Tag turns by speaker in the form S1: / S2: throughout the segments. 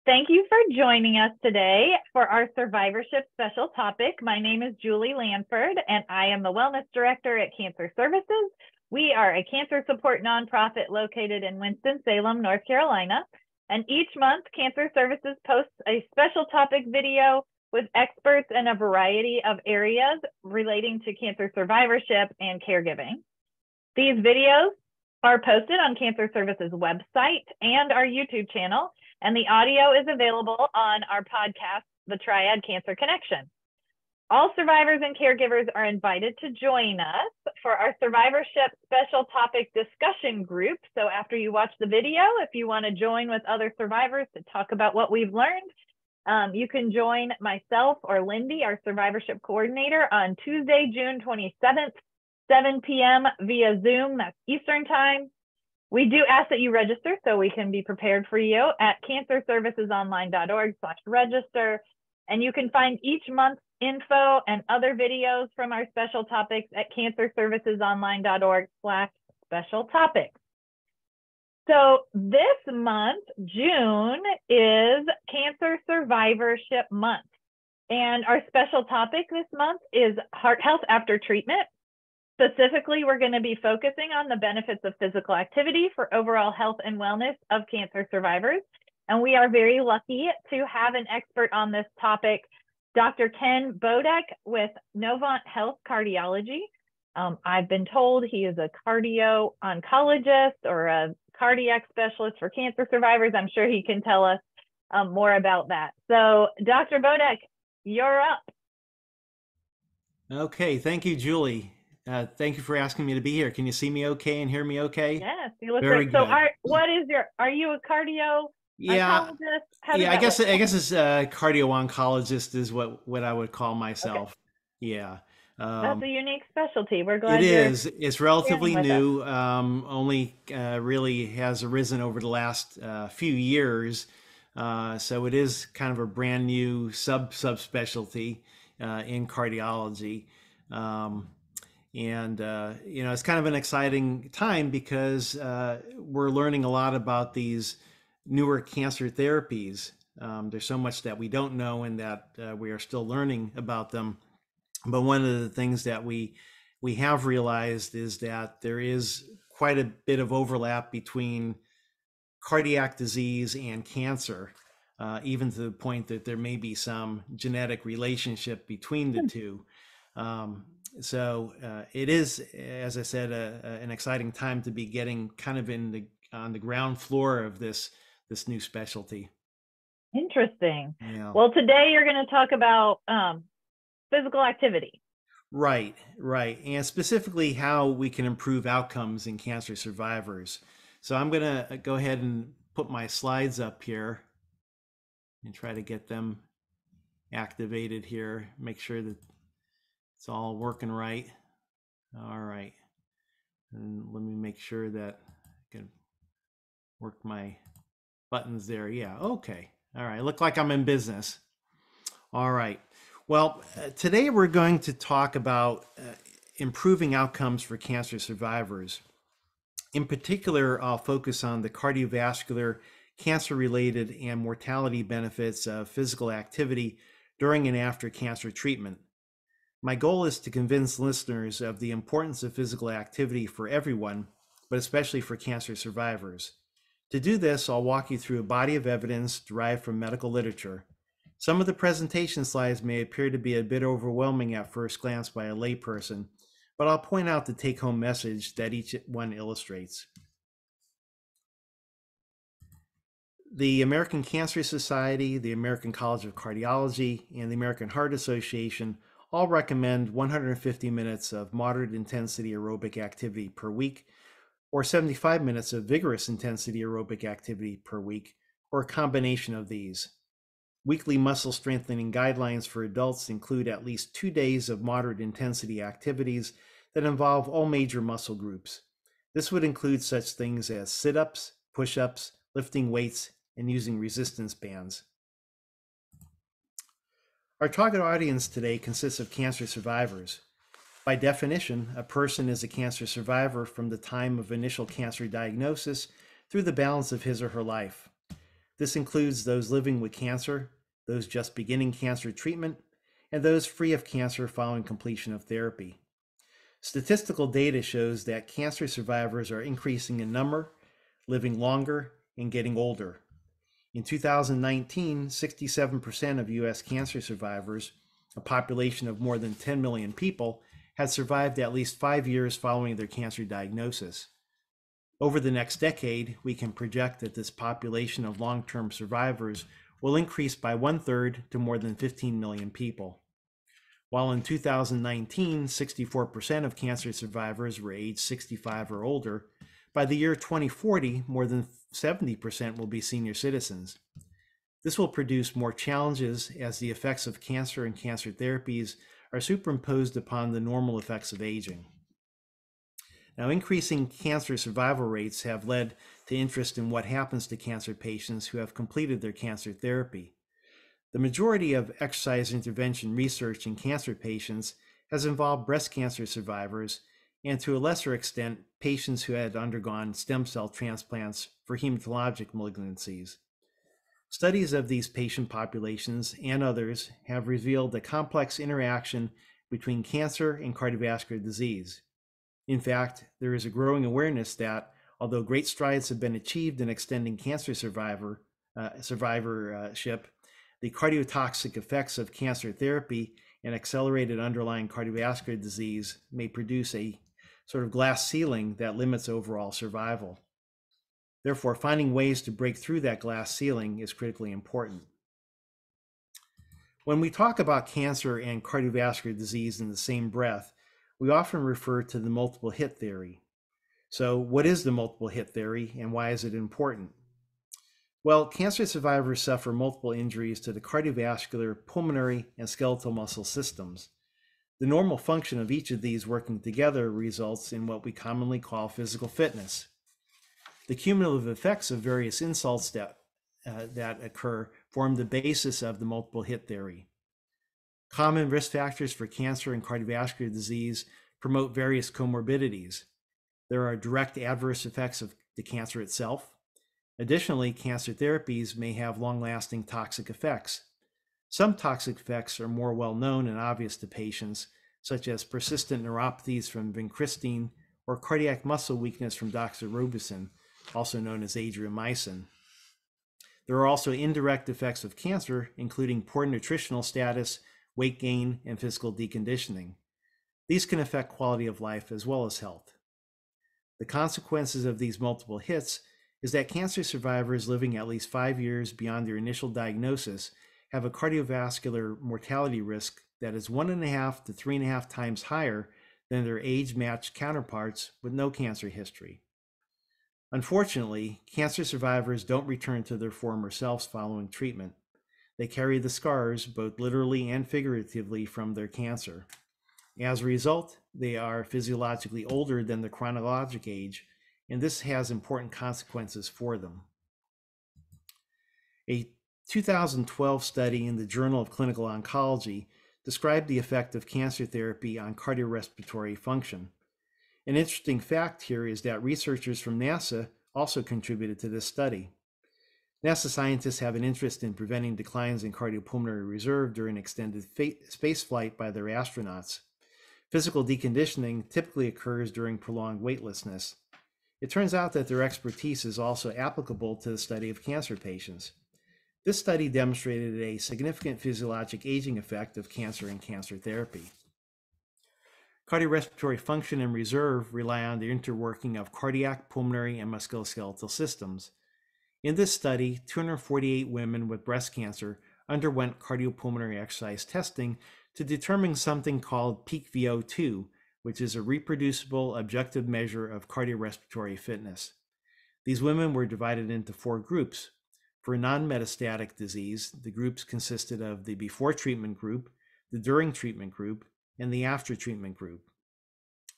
S1: Thank you for joining us today for our survivorship special topic. My name is Julie Lanford, and I am the Wellness Director at Cancer Services. We are a cancer support nonprofit located in Winston-Salem, North Carolina. And each month, Cancer Services posts a special topic video with experts in a variety of areas relating to cancer survivorship and caregiving. These videos are posted on Cancer Services website and our YouTube channel, and the audio is available on our podcast, The Triad Cancer Connection. All survivors and caregivers are invited to join us for our survivorship special topic discussion group. So after you watch the video, if you want to join with other survivors to talk about what we've learned, you can join myself or Lindy, our survivorship coordinator, on Tuesday, June 27th, 7 p.m. via Zoom. That's Eastern time. We do ask that you register so we can be prepared for you at cancerservicesonline.org/register. And you can find each month's info and other videos from our special topics at cancerservicesonline.org/special topics. So this month, June, is Cancer Survivorship Month. And our special topic this month is heart health after treatment. Specifically, we're going to be focusing on the benefits of physical activity for overall health and wellness of cancer survivors. And we are very lucky to have an expert on this topic, Dr. Ken Bodek with Novant Health Cardiology. I've been told he is a cardio oncologist or a cardiac specialist for cancer survivors. I'm sure he can tell us more about that. So, Dr. Bodek, you're up.
S2: Okay, thank you, Julie. Thank you for asking me to be here. Can you see me okay and hear me okay?
S1: Yes, you look
S2: Very
S1: great. So
S2: good.
S1: are you a cardio
S2: Yeah,
S1: oncologist? How does
S2: yeah. I
S1: that
S2: guess
S1: work?
S2: I guess it's cardio oncologist is what I would call
S1: Okay,
S2: myself. Yeah.
S1: that's a unique specialty. We're
S2: It
S1: glad you're
S2: is. It's
S1: sharing
S2: relatively
S1: with us.
S2: new. Only really has arisen over the last few years. So it is kind of a brand new subspecialty in cardiology. Um, and it's kind of an exciting time because we're learning a lot about these newer cancer therapies. There's so much that we don't know and that we are still learning about them. But one of the things that we have realized is that there is quite a bit of overlap between cardiac disease and cancer, even to the point that there may be some genetic relationship between the two. So it is, as I said, an exciting time to be getting kind of on the ground floor of this new specialty.
S1: Interesting.
S2: Yeah.
S1: Well, today you're going to talk about physical activity.
S2: Right, right. And specifically how we can improve outcomes in cancer survivors. So I'm going to go ahead and put my slides up here and try to get them activated here. Make sure that it's all working right. All right. And let me make sure that I can work my buttons there. Yeah, okay. All right, look like I'm in business. All right. Well, today we're going to talk about improving outcomes for cancer survivors. In particular, I'll focus on the cardiovascular, cancer-related, and mortality benefits of physical activity during and after cancer treatment. My goal is to convince listeners of the importance of physical activity for everyone, but especially for cancer survivors. To do this, I'll walk you through a body of evidence derived from medical literature. Some of the presentation slides may appear to be a bit overwhelming at first glance by a layperson, but I'll point out the take-home message that each one illustrates. The American Cancer Society, the American College of Cardiology, and the American Heart Association all recommend 150 minutes of moderate intensity aerobic activity per week, or 75 minutes of vigorous intensity aerobic activity per week, or a combination of these. Weekly muscle strengthening guidelines for adults include at least 2 days of moderate intensity activities that involve all major muscle groups. This would include such things as sit-ups, push-ups, lifting weights, and using resistance bands. Our target audience today consists of cancer survivors. By definition, a person is a cancer survivor from the time of initial cancer diagnosis through the balance of his or her life. This includes those living with cancer, those just beginning cancer treatment, and those free of cancer following completion of therapy. Statistical data shows that cancer survivors are increasing in number, living longer, and getting older. In 2019, 67% of US cancer survivors, a population of more than 10 million people, had survived at least 5 years following their cancer diagnosis. Over the next decade, we can project that this population of long-term survivors will increase by 1/3 to more than 15 million people. While in 2019, 64% of cancer survivors were age 65 or older, by the year 2040, more than 70% will be senior citizens. This will produce more challenges as the effects of cancer and cancer therapies are superimposed upon the normal effects of aging. Now, increasing cancer survival rates have led to interest in what happens to cancer patients who have completed their cancer therapy. The majority of exercise intervention research in cancer patients has involved breast cancer survivors and, to a lesser extent, patients who had undergone stem cell transplants for hematologic malignancies. Studies of these patient populations and others have revealed a complex interaction between cancer and cardiovascular disease. In fact, there is a growing awareness that, although great strides have been achieved in extending cancer survivorship, the cardiotoxic effects of cancer therapy and accelerated underlying cardiovascular disease may produce a sort of glass ceiling that limits overall survival. Therefore, finding ways to break through that glass ceiling is critically important. When we talk about cancer and cardiovascular disease in the same breath, we often refer to the multiple hit theory. So, what is the multiple hit theory and why is it important? Well, cancer survivors suffer multiple injuries to the cardiovascular, pulmonary, and skeletal muscle systems. The normal function of each of these working together results in what we commonly call physical fitness. The cumulative effects of various insults that occur form the basis of the multiple hit theory. Common risk factors for cancer and cardiovascular disease promote various comorbidities. There are direct adverse effects of the cancer itself. Additionally, cancer therapies may have long-lasting toxic effects. Some toxic effects are more well-known and obvious to patients, such as persistent neuropathies from vincristine or cardiac muscle weakness from doxorubicin, also known as adriamycin. There are also indirect effects of cancer, including poor nutritional status, weight gain, and physical deconditioning. These can affect quality of life as well as health. The consequences of these multiple hits is that cancer survivors living at least 5 years beyond their initial diagnosis have a cardiovascular mortality risk that is 1.5 to 3.5 times higher than their age-matched counterparts with no cancer history. Unfortunately, cancer survivors don't return to their former selves following treatment. They carry the scars, both literally and figuratively, from their cancer. As a result, they are physiologically older than their chronologic age, and this has important consequences for them. A 2012 study in the Journal of Clinical Oncology described the effect of cancer therapy on cardiorespiratory function. An interesting fact here is that researchers from NASA also contributed to this study. NASA scientists have an interest in preventing declines in cardiopulmonary reserve during extended spaceflight by their astronauts. Physical deconditioning typically occurs during prolonged weightlessness. It turns out that their expertise is also applicable to the study of cancer patients. This study demonstrated a significant physiologic aging effect of cancer and cancer therapy. Cardiorespiratory function and reserve rely on the interworking of cardiac, pulmonary, and musculoskeletal systems. In this study, 248 women with breast cancer underwent cardiopulmonary exercise testing to determine something called peak VO2, which is a reproducible objective measure of cardiorespiratory fitness. These women were divided into 4 groups. For non-metastatic disease, the groups consisted of the before treatment group, the during treatment group, and the after treatment group.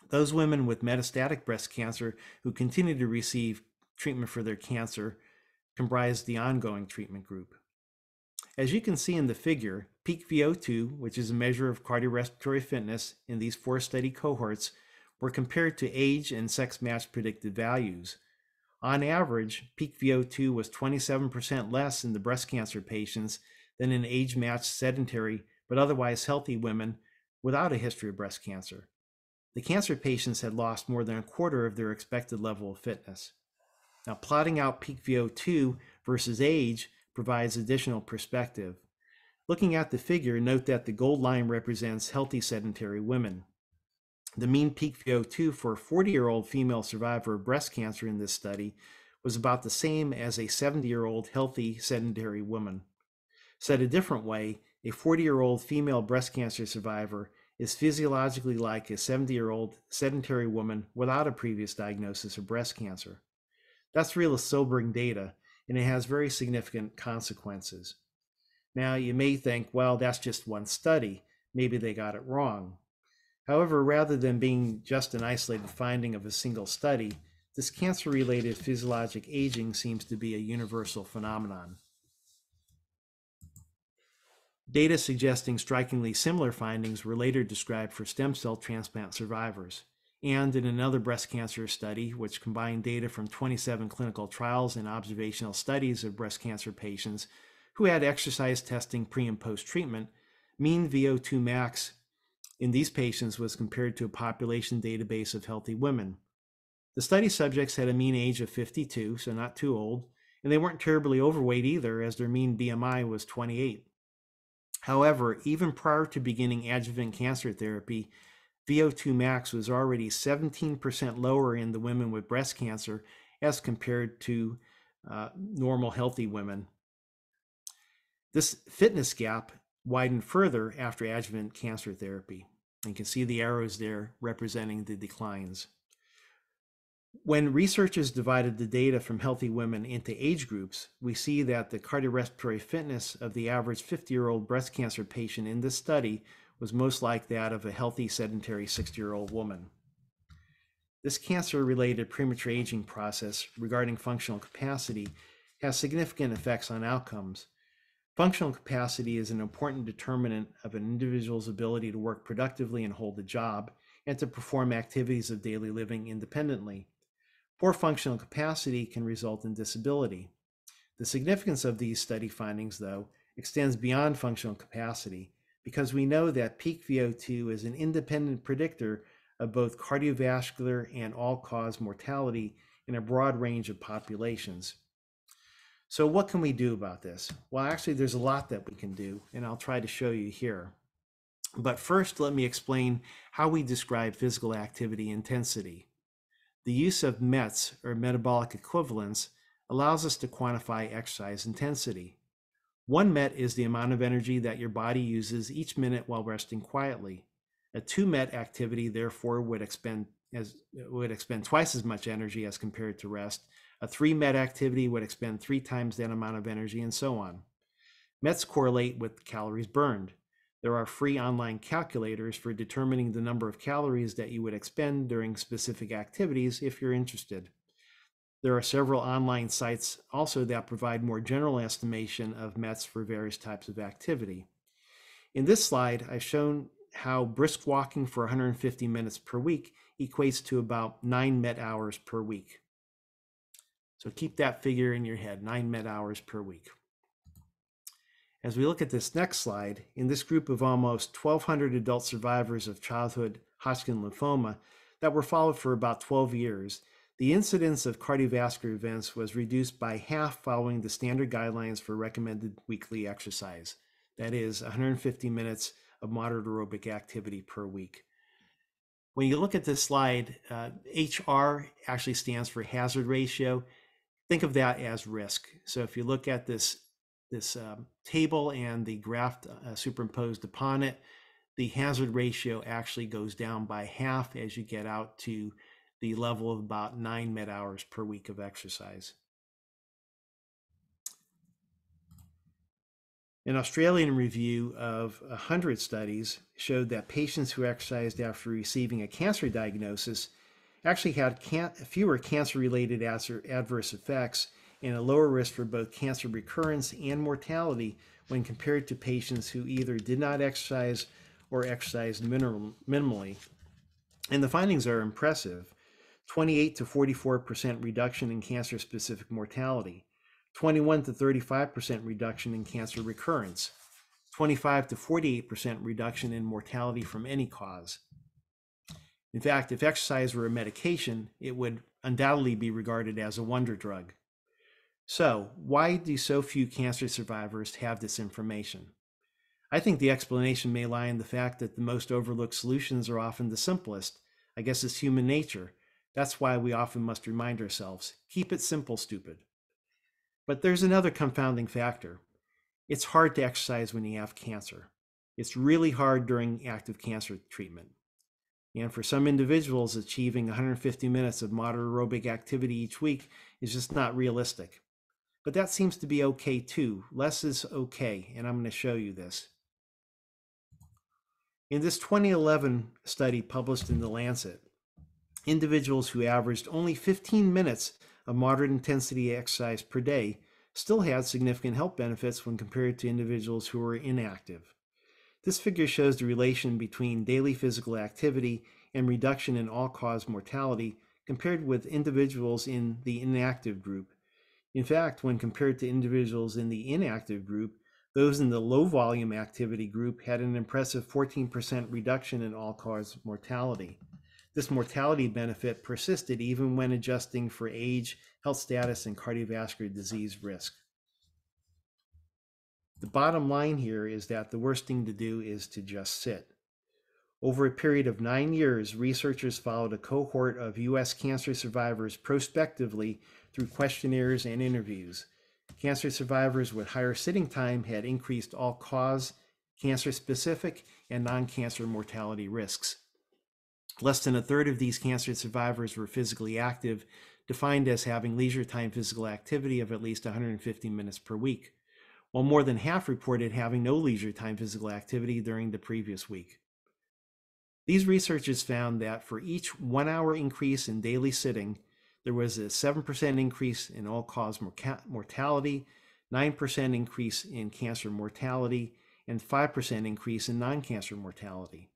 S2: Those women with metastatic breast cancer who continued to receive treatment for their cancer comprised the ongoing treatment group. As you can see in the figure, peak VO2, which is a measure of cardiorespiratory fitness in these 4 study cohorts, were compared to age and sex-matched predicted values. On average, peak VO2 was 27% less in the breast cancer patients than in age-matched sedentary but otherwise healthy women without a history of breast cancer. The cancer patients had lost more than a quarter of their expected level of fitness. Now, plotting out peak VO2 versus age provides additional perspective. Looking at the figure, note that the gold line represents healthy sedentary women. The mean peak VO2 for a 40-year-old female survivor of breast cancer in this study was about the same as a 70-year-old healthy sedentary woman. Said a different way, a 40-year-old female breast cancer survivor is physiologically like a 70-year-old sedentary woman without a previous diagnosis of breast cancer. That's real sobering data, and it has very significant consequences. Now, you may think, well, that's just one study. Maybe they got it wrong. However, rather than being just an isolated finding of a single study, this cancer-related physiologic aging seems to be a universal phenomenon. Data suggesting strikingly similar findings were later described for stem cell transplant survivors. And in another breast cancer study, which combined data from 27 clinical trials and observational studies of breast cancer patients who had exercise testing pre and post treatment, mean VO2 max in these patients was compared to a population database of healthy women. The study subjects had a mean age of 52, so not too old, and they weren't terribly overweight either, as their mean BMI was 28. However, even prior to beginning adjuvant cancer therapy, VO2 max was already 17% lower in the women with breast cancer as compared to normal healthy women. This fitness gap widened further after adjuvant cancer therapy. You can see the arrows there representing the declines. When researchers divided the data from healthy women into age groups, we see that the cardiorespiratory fitness of the average 50-year-old breast cancer patient in this study was most like that of a healthy sedentary 60-year-old woman. This cancer-related premature aging process regarding functional capacity has significant effects on outcomes. Functional capacity is an important determinant of an individual's ability to work productively and hold a job, and to perform activities of daily living independently. Poor functional capacity can result in disability. The significance of these study findings, though, extends beyond functional capacity, because we know that peak VO2 is an independent predictor of both cardiovascular and all-cause mortality in a broad range of populations. So what can we do about this? Well, actually, there's a lot that we can do, and I'll try to show you here. But first, let me explain how we describe physical activity intensity. The use of METs, or metabolic equivalents, allows us to quantify exercise intensity. One MET is the amount of energy that your body uses each minute while resting quietly. A 2 MET activity, therefore, would expend twice as much energy as compared to rest. A 3 MET activity would expend 3 times that amount of energy, and so on. METs correlate with calories burned. There are free online calculators for determining the number of calories that you would expend during specific activities if you're interested. There are several online sites also that provide more general estimation of METs for various types of activity. In this slide, I've shown how brisk walking for 150 minutes per week equates to about 9 MET hours per week. So keep that figure in your head, 9 MET hours per week. As we look at this next slide, in this group of almost 1,200 adult survivors of childhood Hodgkin lymphoma that were followed for about 12 years, the incidence of cardiovascular events was reduced by half following the standard guidelines for recommended weekly exercise. That is 150 minutes of moderate aerobic activity per week. When you look at this slide, HR actually stands for hazard ratio. Think of that as risk. So if you look at this table and the graph superimposed upon it, the hazard ratio actually goes down by half as you get out to the level of about 9 MET hours per week of exercise. An Australian review of 100 studies showed that patients who exercised after receiving a cancer diagnosis actually had fewer cancer-related adverse effects and a lower risk for both cancer recurrence and mortality when compared to patients who either did not exercise or exercised minimally. And the findings are impressive. 28 to 44% reduction in cancer-specific mortality, 21 to 35% reduction in cancer recurrence, 25 to 48% reduction in mortality from any cause. In fact, if exercise were a medication, it would undoubtedly be regarded as a wonder drug. So, why do so few cancer survivors have this information? I think the explanation may lie in the fact that the most overlooked solutions are often the simplest. I guess it's human nature. That's why we often must remind ourselves, keep it simple, stupid. But there's another confounding factor. It's hard to exercise when you have cancer. It's really hard during active cancer treatment. And for some individuals, achieving 150 minutes of moderate aerobic activity each week is just not realistic. But that seems to be okay too. Less is okay, and I'm going to show you this. In this 2011 study published in The Lancet, individuals who averaged only 15 minutes of moderate intensity exercise per day still had significant health benefits when compared to individuals who were inactive. This figure shows the relation between daily physical activity and reduction in all-cause mortality compared with individuals in the inactive group. In fact, when compared to individuals in the inactive group, those in the low-volume activity group had an impressive 14% reduction in all-cause mortality. This mortality benefit persisted even when adjusting for age, health status, and cardiovascular disease risk. The bottom line here is that the worst thing to do is to just sit. Over a period of 9 years, researchers followed a cohort of U.S. cancer survivors prospectively through questionnaires and interviews. Cancer survivors with higher sitting time had increased all-cause, cancer-specific, and non-cancer mortality risks. Less than a third of these cancer survivors were physically active, defined as having leisure time physical activity of at least 150 minutes per week, while more than half reported having no leisure time physical activity during the previous week. These researchers found that for each 1 hour increase in daily sitting, there was a 7% increase in all-cause mortality, 9% increase in cancer mortality, and 5% increase in non-cancer mortality.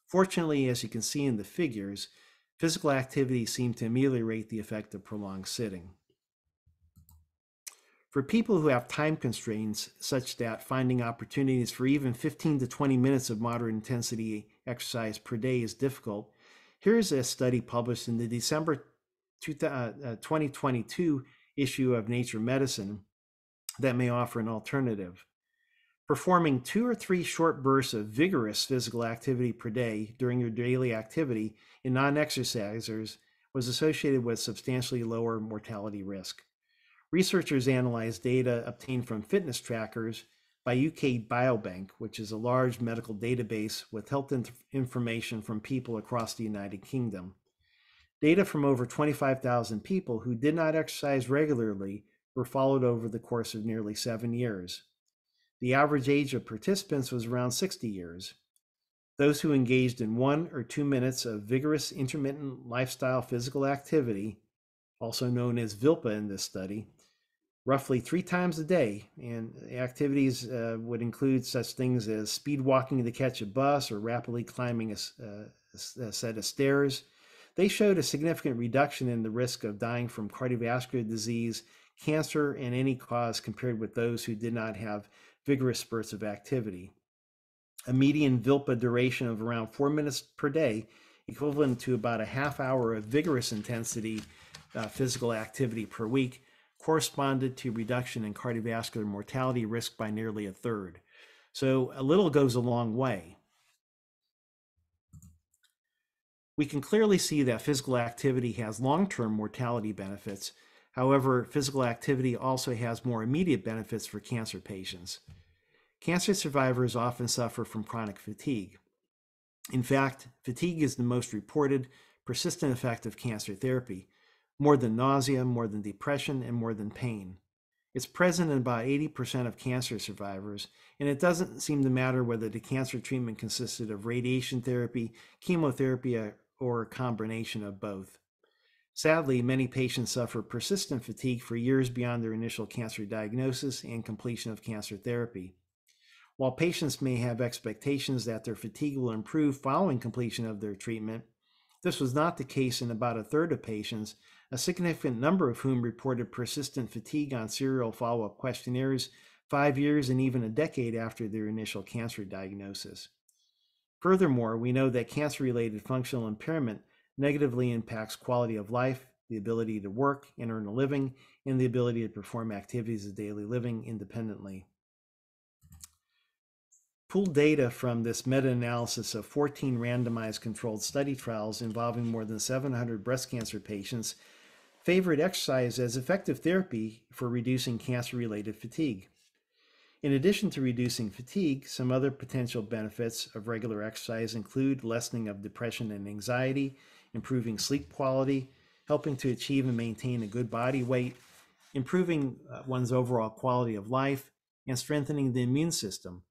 S2: Fortunately, as you can see in the figures, physical activity seemed to ameliorate the effect of prolonged sitting. For people who have time constraints, such that finding opportunities for even 15 to 20 minutes of moderate intensity exercise per day is difficult, here's a study published in the December 2022 issue of Nature Medicine that may offer an alternative. Performing 2 or 3 short bursts of vigorous physical activity per day during your daily activity in non-exercisers was associated with substantially lower mortality risk. Researchers analyzed data obtained from fitness trackers by UK Biobank, which is a large medical database with health information from people across the United Kingdom. Data from over 25,000 people who did not exercise regularly were followed over the course of nearly 7 years. The average age of participants was around 60 years. Those who engaged in 1 or 2 minutes of vigorous intermittent lifestyle physical activity, also known as VILPA in this study, roughly 3 times a day, and activities would include such things as speed walking to catch a bus or rapidly climbing a set of stairs. They showed a significant reduction in the risk of dying from cardiovascular disease, cancer, and any cause compared with those who did not have vigorous spurts of activity. A median VILPA duration of around 4 minutes per day, equivalent to about a half hour of vigorous intensity physical activity per week, corresponded to reduction in cardiovascular mortality risk by nearly a third. So a little goes a long way. We can clearly see that physical activity has long-term mortality benefits. However, physical activity also has more immediate benefits for cancer patients. Cancer survivors often suffer from chronic fatigue. In fact, fatigue is the most reported persistent effect of cancer therapy, more than nausea, more than depression, and more than pain. It's present in about 80% of cancer survivors, and it doesn't seem to matter whether the cancer treatment consisted of radiation therapy, chemotherapy, or a combination of both. Sadly, many patients suffer persistent fatigue for years beyond their initial cancer diagnosis and completion of cancer therapy. While patients may have expectations that their fatigue will improve following completion of their treatment, This was not the case in about a third of patients, a significant number of whom reported persistent fatigue on serial follow-up questionnaires 5 years and even a decade after their initial cancer diagnosis. Furthermore, we know that cancer-related functional impairment negatively impacts quality of life, the ability to work and earn a living, and the ability to perform activities of daily living independently. Pooled data from this meta-analysis of 14 randomized controlled study trials involving more than 700 breast cancer patients favored exercise as effective therapy for reducing cancer-related fatigue. In addition to reducing fatigue, some other potential benefits of regular exercise include lessening of depression and anxiety, improving sleep quality, helping to achieve and maintain a good body weight, improving one's overall quality of life, and strengthening the immune system.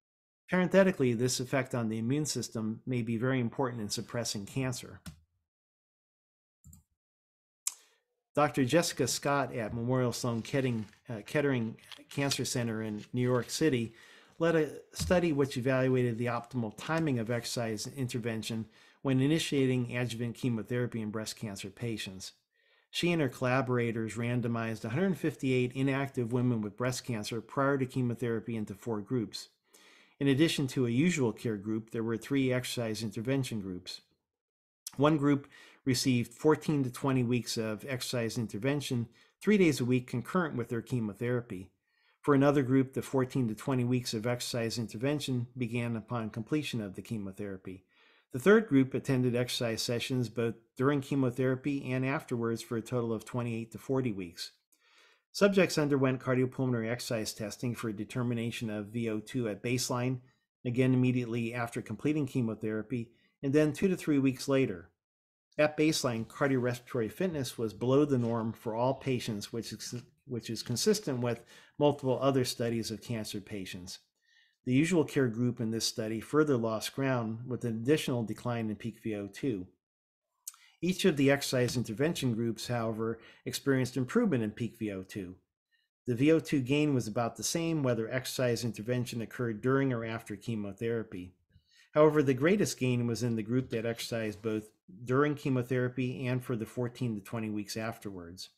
S2: Parenthetically, this effect on the immune system may be very important in suppressing cancer. Dr. Jessica Scott at Memorial Sloan Kettering Cancer Center in New York City led a study which evaluated the optimal timing of exercise intervention when initiating adjuvant chemotherapy in breast cancer patients. She and her collaborators randomized 158 inactive women with breast cancer prior to chemotherapy into 4 groups. In addition to a usual care group, there were 3 exercise intervention groups. One group received 14 to 20 weeks of exercise intervention 3 days a week concurrent with their chemotherapy. For another group, the 14 to 20 weeks of exercise intervention began upon completion of the chemotherapy. The third group attended exercise sessions both during chemotherapy and afterwards for a total of 28 to 40 weeks. Subjects underwent cardiopulmonary exercise testing for determination of VO2 at baseline, again immediately after completing chemotherapy, and then 2 to 3 weeks later. At baseline, cardiorespiratory fitness was below the norm for all patients, which is consistent with multiple other studies of cancer patients. The usual care group in this study further lost ground with an additional decline in peak VO2. Each of the exercise intervention groups, however, experienced improvement in peak VO2. The VO2 gain was about the same whether exercise intervention occurred during or after chemotherapy. However, the greatest gain was in the group that exercised both during chemotherapy and for the 14 to 20 weeks afterwards.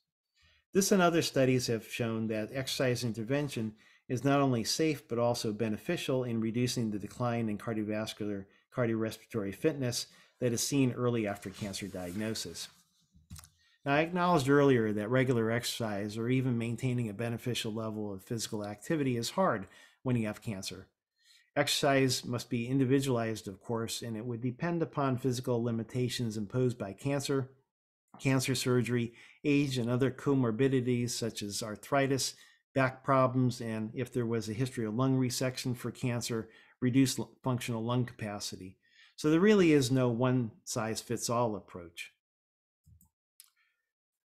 S2: This and other studies have shown that exercise intervention is not only safe but also beneficial in reducing the decline in cardiorespiratory fitness that is seen early after cancer diagnosis. Now, I acknowledged earlier that regular exercise or even maintaining a beneficial level of physical activity is hard when you have cancer. Exercise must be individualized, of course, and it would depend upon physical limitations imposed by cancer, cancer surgery, age, and other comorbidities such as arthritis, back problems, and if there was a history of lung resection for cancer, reduced functional lung capacity. So there really is no one-size-fits-all approach.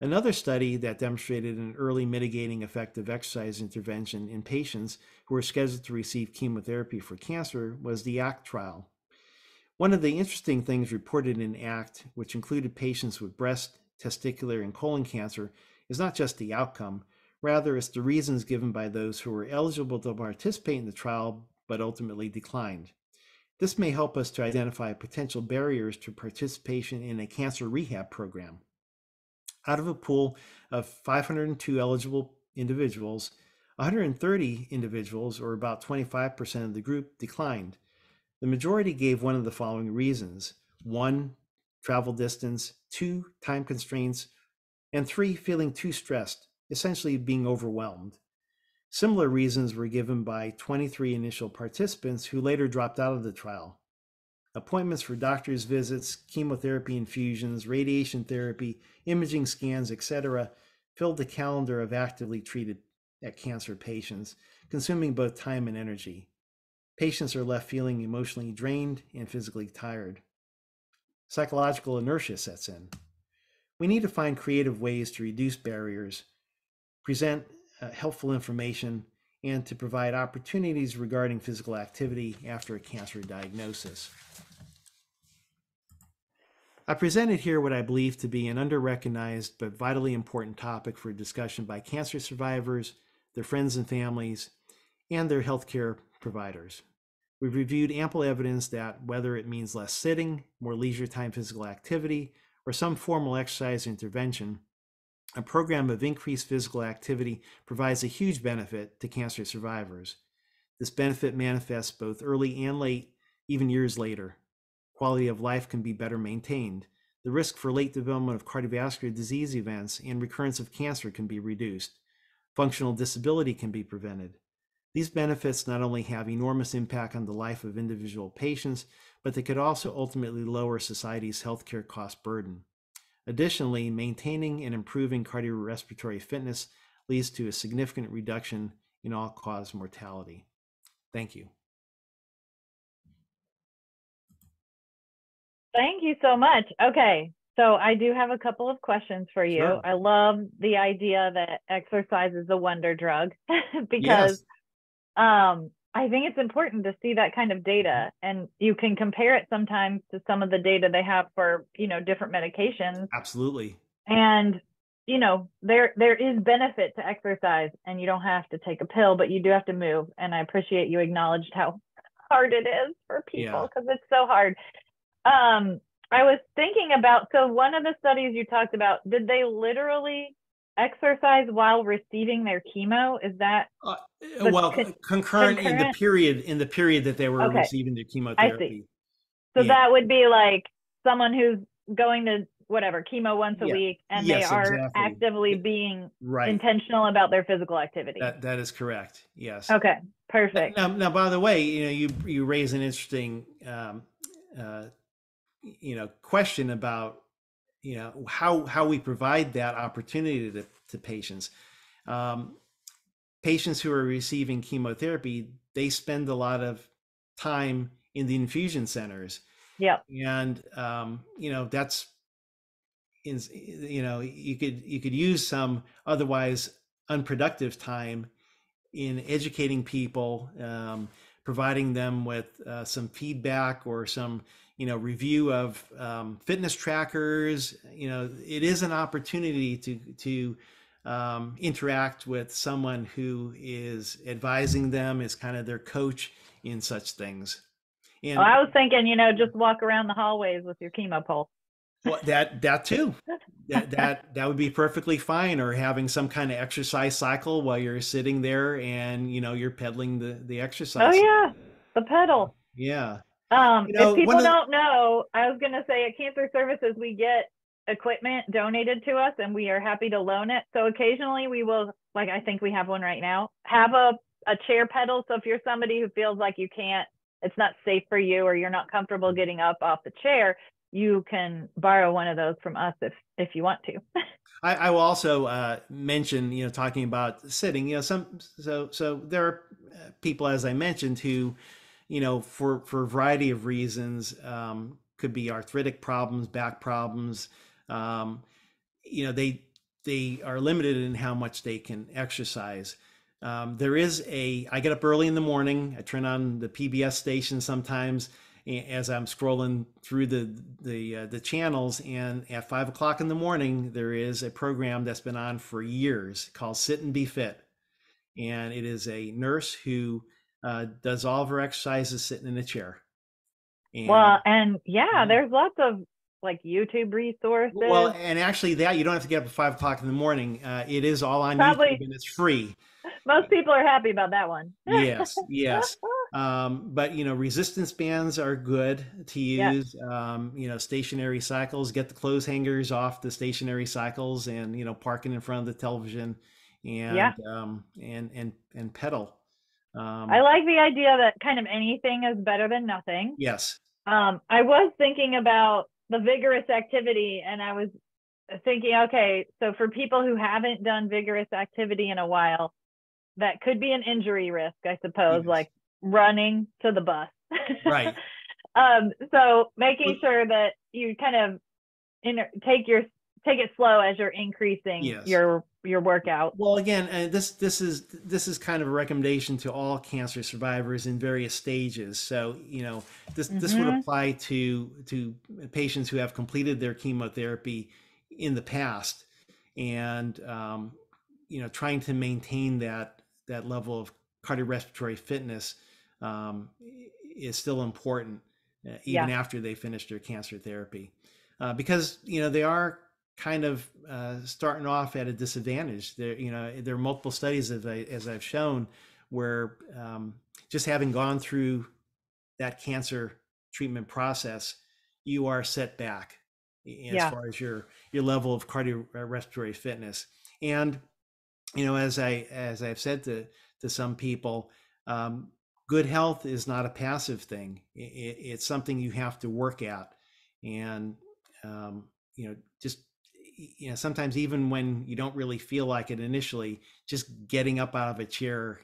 S2: Another study that demonstrated an early mitigating effect of exercise intervention in patients who were scheduled to receive chemotherapy for cancer was the ACT trial. One of the interesting things reported in ACT, which included patients with breast, testicular, and colon cancer, is not just the outcome, rather it's the reasons given by those who were eligible to participate in the trial but ultimately declined. This may help us to identify potential barriers to participation in a cancer rehab program. Out of a pool of 502 eligible individuals, 130 individuals, or about 25% of the group, declined. The majority gave one of the following reasons: 1, travel distance; 2, time constraints; and 3, feeling too stressed, essentially being overwhelmed. Similar reasons were given by 23 initial participants who later dropped out of the trial. Appointments for doctor's visits, chemotherapy infusions, radiation therapy, imaging scans, etc., filled the calendar of actively treated cancer patients, consuming both time and energy. Patients are left feeling emotionally drained and physically tired. Psychological inertia sets in. We need to find creative ways to reduce barriers, present helpful information, and to provide opportunities regarding physical activity after a cancer diagnosis. I presented here what I believe to be an under-recognized but vitally important topic for discussion by cancer survivors, their friends and families, and their healthcare providers. We've reviewed ample evidence that whether it means less sitting, more leisure time physical activity, or some formal exercise intervention, a program of increased physical activity provides a huge benefit to cancer survivors. This benefit manifests both early and late, even years later. Quality of life can be better maintained. The risk for late development of cardiovascular disease events and recurrence of cancer can be reduced. Functional disability can be prevented. These benefits not only have enormous impact on the life of individual patients, but they could also ultimately lower society's healthcare cost burden. Additionally, maintaining and improving cardiorespiratory fitness leads to a significant reduction in all-cause mortality. Thank you.
S1: Thank you so much. Okay, so I do have a couple of questions for you.
S2: Sure.
S1: I love the idea that exercise is a wonder drug because
S2: Yes,
S1: I think it's important to see that kind of data, and you can compare it sometimes to some of the data they have for, different medications.
S2: absolutely.
S1: And, there is benefit to exercise, and you don't have to take a pill, but you do have to move. And I appreciate you acknowledged how hard it is for
S2: Yeah.
S1: people, because it's so hard. I was thinking about, so one of the studies you talked about, did they literally exercise while receiving their chemo? Is that
S2: Uh,
S1: the
S2: well, concurrent
S1: concurrent?
S2: in the period that they were
S1: Okay,
S2: receiving their
S1: I see.
S2: chemotherapy.
S1: So
S2: Yeah.
S1: that would be like someone who's going to whatever chemo once a
S2: Yeah.
S1: week, and they
S2: Yes,
S1: are
S2: exactly.
S1: actively being
S2: Right.
S1: intentional about their physical activity.
S2: That is correct. Yes.
S1: Okay, perfect.
S2: Now, by the way, you raise an interesting uh, question about how we provide that opportunity to patients. Um, Patients who are receiving chemotherapy, they spend a lot of time in the infusion centers,
S1: Yep.
S2: and that's you could use some otherwise unproductive time in educating people, providing them with some feedback or some review of fitness trackers. It is an opportunity to interact with someone who is advising them, is kind of their coach in such things.
S1: Well,
S2: And
S1: I was thinking, just walk around the hallways with your chemo pole.
S2: well, that too. That would be perfectly fine, or having some kind of exercise cycle while you're sitting there and you're pedaling the
S1: Oh
S2: exercise.
S1: yeah, the pedal.
S2: Yeah.
S1: If
S2: One
S1: people
S2: of the,
S1: don't know, I was going to say at Cancer Services, we get equipment donated to us, and we are happy to loan it. So occasionally we will, like I think we have one right now, have a chair pedal. So if you're somebody who feels like it's not safe for you, or you're not comfortable getting up off the chair, you can borrow one of those from us if you want to.
S2: I will also mention, talking about sitting, so there are people, as I mentioned, who, for a variety of reasons, could be arthritic problems, back problems. Um, they are limited in how much they can exercise. I get up early in the morning. I turn on the PBS station sometimes as I'm scrolling through the channels, and at 5 o'clock in the morning, there is a program that's been on for years called Sit and Be Fit, and it is a nurse who does all of her exercises sitting in a chair. And
S1: Well, and yeah,
S2: yeah.
S1: there's lots of like YouTube
S2: Well,
S1: resources.
S2: and actually, that you don't have to get up at 5 o'clock in the morning. It is all on YouTube
S1: Probably
S2: and it's free.
S1: most people are happy about that one.
S2: Yes, yes. But resistance bands are good to
S1: Yeah.
S2: use. Stationary cycles. Get the clothes hangers off the stationary cycles, and parking in front of the television,
S1: Yeah.
S2: and pedal.
S1: I
S2: Um,
S1: like the idea that kind of anything is better than nothing.
S2: yes,
S1: I was thinking about the vigorous activity, and I was thinking, okay, so for people who haven't done vigorous activity in a while, that could be an injury risk, I suppose,
S2: yes,
S1: like running to the bus.
S2: right.
S1: So making
S2: Well,
S1: sure that you kind of take it slow as you're increasing
S2: yes.
S1: your workout.
S2: Well, again, this is kind of a recommendation to all cancer survivors in various stages. So, this would
S1: Mm-hmm.
S2: apply to patients who have completed their chemotherapy in the past, and trying to maintain that level of cardiorespiratory fitness is still important even
S1: Yeah.
S2: after they finish their cancer therapy. because they are kind of starting off at a disadvantage. There are multiple studies, as I've shown, where just having gone through that cancer treatment process, you are set back as
S1: Yeah.
S2: far as your level of cardiorespiratory fitness. And as I've said to some people, good health is not a passive thing. It's something you have to work at, and um, just sometimes even when you don't really feel like it initially, just getting up out of a chair,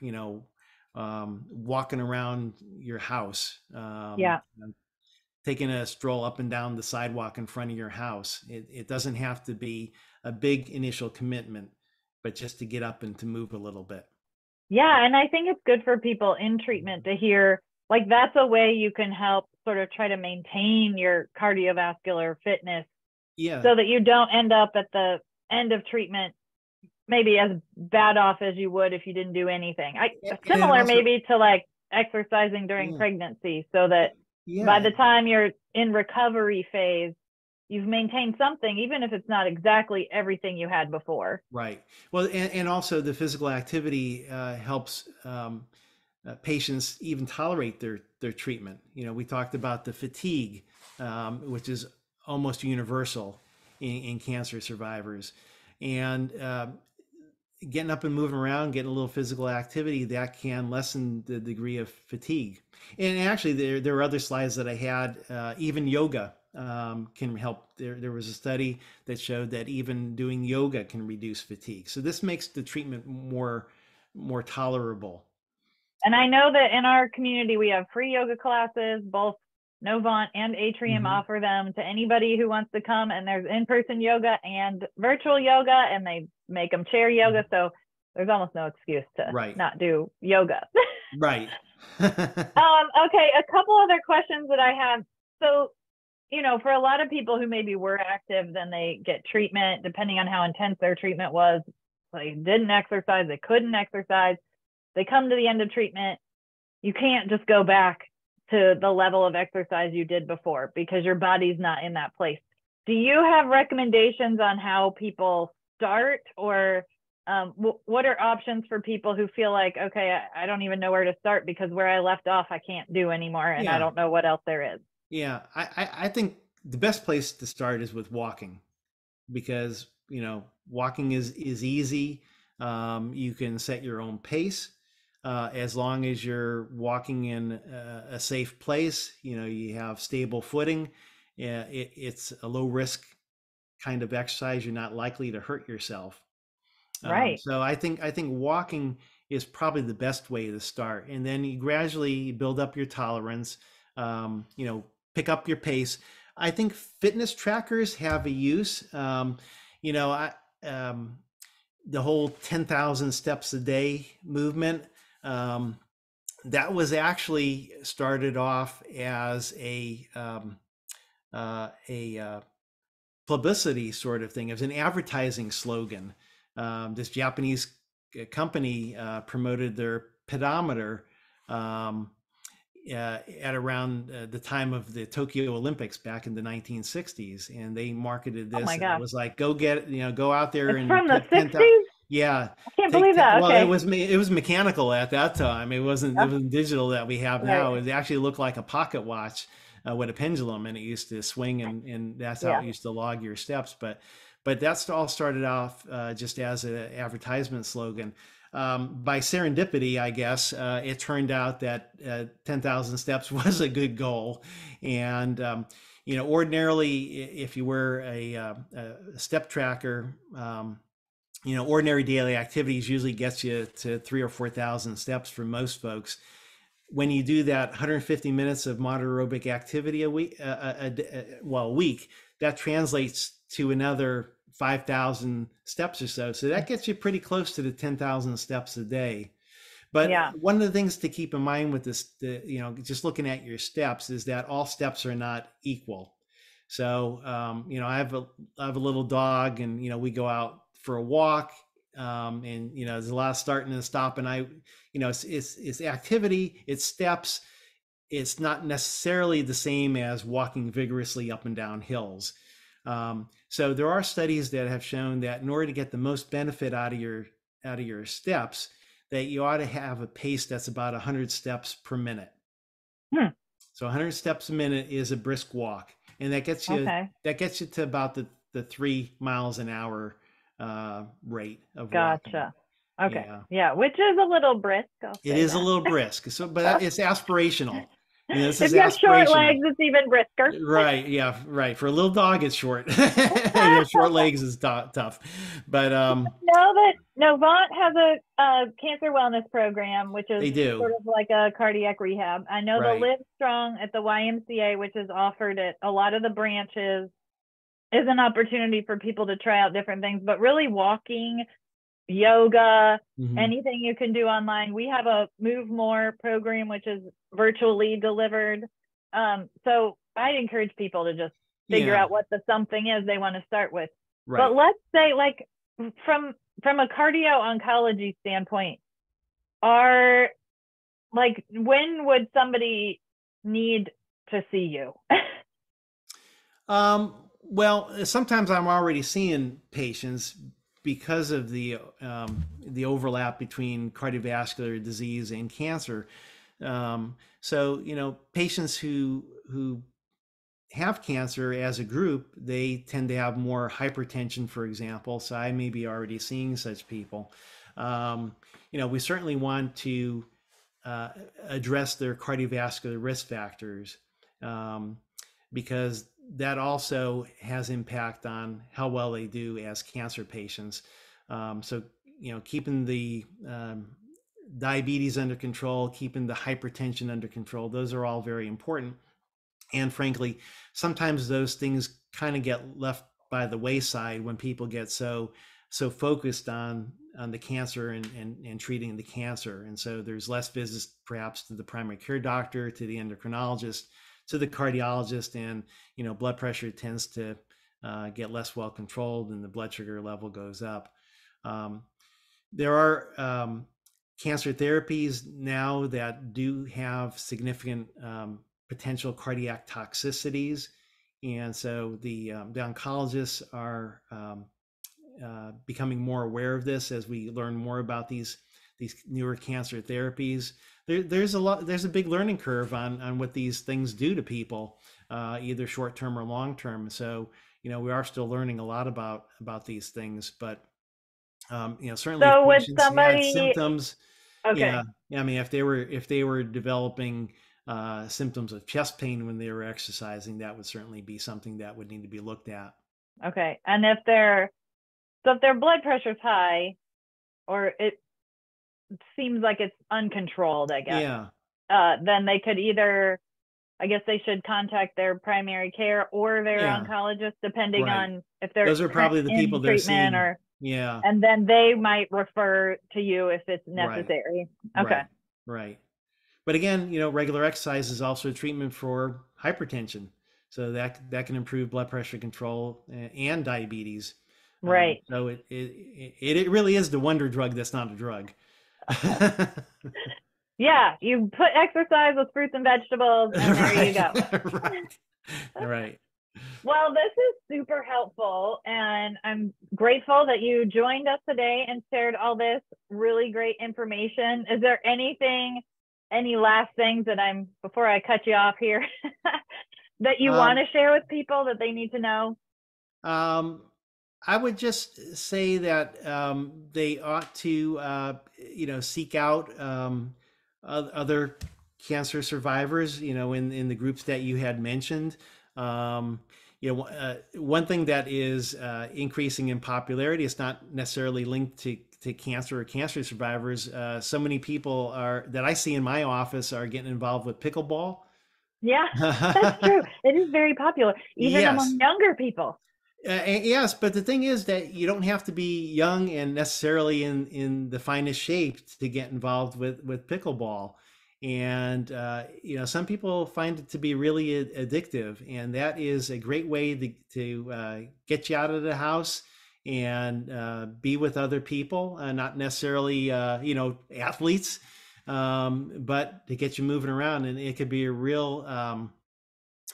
S2: walking around your house,
S1: Yeah.
S2: taking a stroll up and down the sidewalk in front of your house. It doesn't have to be a big initial commitment, but just to get up and to move a little bit.
S1: Yeah. And I think it's good for people in treatment to hear, like, that's a way you can help sort of try to maintain your cardiovascular fitness
S2: Yeah.
S1: so that you don't end up at the end of treatment maybe as bad off as you would if you didn't do anything.
S2: And it
S1: Similar
S2: also,
S1: maybe to like exercising during
S2: yeah,
S1: pregnancy, so that by
S2: yeah,
S1: the time you're in recovery phase, you've maintained something, even if it's not exactly everything you had before.
S2: right. Well, and also the physical activity helps patients even tolerate their treatment. We talked about the fatigue, which is almost universal in cancer survivors, and getting up and moving around, getting a little physical activity, that can lessen the degree of fatigue. And actually, there are other slides that I had. Even yoga can help. There was a study that showed that even doing yoga can reduce fatigue. So this makes the treatment more tolerable.
S1: And I know that in our community, we have free yoga classes. Both Novant and Atrium
S2: Hmm.
S1: offer them to anybody who wants to come. And there's in-person yoga and virtual yoga, and they make them chair yoga. So there's almost no excuse to
S2: Right,
S1: not do yoga.
S2: right.
S1: Okay, a couple other questions that I have. So, for a lot of people who maybe were active, then they get treatment, depending on how intense their treatment was. They didn't exercise, they couldn't exercise. They come to the end of treatment. You can't just go back to the level of exercise you did before because your body's not in that place. Do you have recommendations on how people start, or what are options for people who feel like, okay, I don't even know where to start because where I left off, I can't do anymore, and I
S2: Yeah,
S1: don't know what else there is?
S2: yeah. I think the best place to start is with walking, because walking is easy. You can set your own pace, as long as you're walking in a safe place. You have stable footing. Yeah, it's a low risk kind of exercise. You're not likely to hurt yourself.
S1: Right.
S2: So I think walking is probably the best way to start, and then you gradually build up your tolerance. Pick up your pace. I think fitness trackers have a use. I the whole 10,000 steps a day movement, um, that was actually started off as a publicity sort of thing. It was an advertising slogan. This Japanese company promoted their pedometer um, at around the time of the Tokyo Olympics back in the 1960s, and they marketed
S1: Oh
S2: this,
S1: my
S2: and it
S1: gosh.
S2: was like, go get, go out there
S1: It's
S2: and
S1: from the
S2: take 10,000.
S1: 60s?
S2: Yeah,
S1: I can't believe that.
S2: well, it
S1: Okay.
S2: was mechanical at that time. It
S1: Yeah,
S2: wasn't digital that we have
S1: right.
S2: now. It actually looked like a pocket watch with a pendulum, and it used to swing, and that's how
S1: Yeah.
S2: it used to log your steps. But that's all started off just as an advertisement slogan. By serendipity, I guess, it turned out that 10,000 steps was a good goal. And, ordinarily, if you wear a step tracker, ordinary daily activities usually gets you to 3 or 4,000 steps for most folks. When you do that 150 minutes of moderate aerobic activity a week, a week, that translates to another 5,000 steps or so. So that gets you pretty close to the 10,000 steps a day. But
S1: Yeah.
S2: one of the things to keep in mind with this, just looking at your steps, is that all steps are not equal. So, I have a little dog, and we go out for a walk, and there's a lot of starting and stopping. It's activity, it's steps. It's not necessarily the same as walking vigorously up and down hills. So there are studies that have shown that in order to get the most benefit out of your steps, that you ought to have a pace that's about 100 steps per minute.
S1: Hmm.
S2: So 100 steps a minute is a brisk walk, and
S1: Okay.
S2: that gets you to about the 3 miles an hour rate of walking.
S1: Gotcha. Okay.
S2: Yeah,
S1: Yeah, which is a little brisk, I'll
S2: it
S1: say
S2: is a
S1: that.
S2: little brisk. So, but it's aspirational. This is
S1: If you have short
S2: aspirational.
S1: legs, it's even brisker.
S2: Right. Yeah. Right. For a little dog, it's short. Short legs is tough. But
S1: Know that Novant has a cancer wellness program, which is
S2: they do.
S1: sort of like a cardiac rehab. I know the
S2: Right.
S1: Live Strong at the YMCA, which is offered at a lot of the branches, is an opportunity for people to try out different things, but really walking, yoga,
S2: Hmm.
S1: anything you can do online. We have a Move More program, which is virtually delivered. So I encourage people to just figure
S2: Yeah.
S1: out what the something is they want to start with. But
S2: Right.
S1: let's say, like, from a cardio oncology standpoint, are like, when would somebody need to see you?
S2: Well, sometimes I'm already seeing patients because of the overlap between cardiovascular disease and cancer. So, patients who have cancer as a group, they tend to have more hypertension, for example. So I may be already seeing such people. Um, we certainly want to uh, address their cardiovascular risk factors, um, because that also has impact on how well they do as cancer patients. So, keeping the diabetes under control, keeping the hypertension under control, those are all very important. And frankly, sometimes those things kind of get left by the wayside when people get so focused on the cancer and treating the cancer. And so there's less visits perhaps to the primary care doctor, to the endocrinologist, to the cardiologist, and blood pressure tends to get less well controlled, and the blood sugar level goes up. Um, there are cancer therapies now that do have significant potential cardiac toxicities, and so the oncologists are becoming more aware of this as we learn more about these newer cancer therapies. There's a big learning curve on what these things do to people, either short term or long term. So we are still learning a lot about these things, but certainly if
S1: So would
S2: patients had
S1: somebody,
S2: symptoms, yeah,
S1: okay,
S2: I mean, if they were developing symptoms of chest pain when they were exercising, that would certainly be something that would need to be looked at.
S1: okay. And if their blood pressure's high, or it seems like it's uncontrolled, I guess,
S2: Yeah,
S1: then they could either, I guess they should contact their primary care or their
S2: yeah,
S1: oncologist, depending
S2: right.
S1: on if they're
S2: Those are probably the people
S1: in
S2: they're
S1: treatment,
S2: seeing.
S1: or,
S2: Yeah,
S1: and then they might refer to you if it's
S2: right,
S1: necessary. Okay.
S2: right, right. But again, regular exercise is also a treatment for hypertension, so that can improve blood pressure control and diabetes.
S1: Right.
S2: So it really is the wonder drug that's not a drug.
S1: Yeah. You put exercise with fruits and vegetables, and there you
S2: Right,
S1: go.
S2: right, right.
S1: Well, this is super helpful, and I'm grateful that you joined us today and shared all this really great information. Is there any last things before I cut you off here, that you want
S2: Um,
S1: to share with people that they need to know?
S2: um, I would just say that they ought to, seek out other cancer survivors, in the groups that you had mentioned. Um, one thing that is increasing in popularity, it's not necessarily linked to cancer or cancer survivors. So many people that I see in my office are getting involved with pickleball.
S1: Yeah, that's true. It is very popular, even
S2: Yes.
S1: among younger people.
S2: Yes, but the thing is that you don't have to be young and necessarily in the finest shape to get involved with pickleball. And some people find it to be really addictive, and that is a great way to get you out of the house and be with other people, not necessarily athletes, but to get you moving around. And it could be a real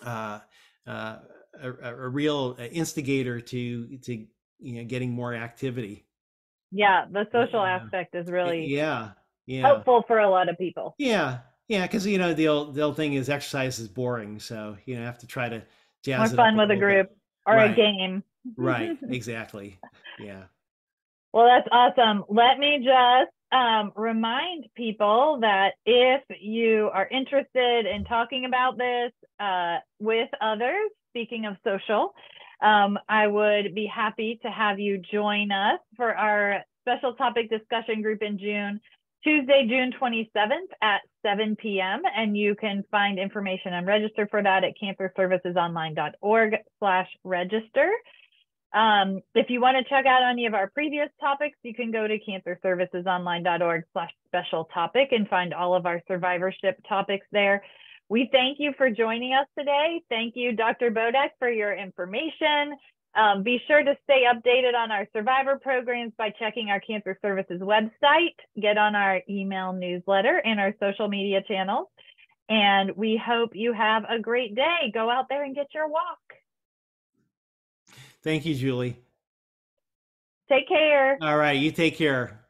S2: uh, uh, a real instigator to getting more activity.
S1: Yeah, the social
S2: Yeah,
S1: aspect is really
S2: yeah, yeah,
S1: helpful for a lot of people.
S2: yeah, yeah. Because the old thing is exercise is boring, so I have to try to
S1: More
S2: jazz it up
S1: fun
S2: a
S1: with a
S2: little bit.
S1: group or a
S2: Right,
S1: game.
S2: right, exactly. Yeah.
S1: Well, that's awesome. Let me just remind people that if you are interested in talking about this with others, speaking of social, I would be happy to have you join us for our special topic discussion group in June, Tuesday, June 27th at 7 p.m. And you can find information and register for that at cancerservicesonline.org/register. If you want to check out any of our previous topics, you can go to cancerservicesonline.org/special topic and find all of our survivorship topics there. We thank you for joining us today. Thank you, Dr. Bodek, for your information. Be sure to stay updated on our survivor programs by checking our Cancer Services website, get on our email newsletter and our social media channels. And we hope you have a great day. Go out there and get your walk.
S2: Thank you, Julie.
S1: Take care.
S2: All right, you take care.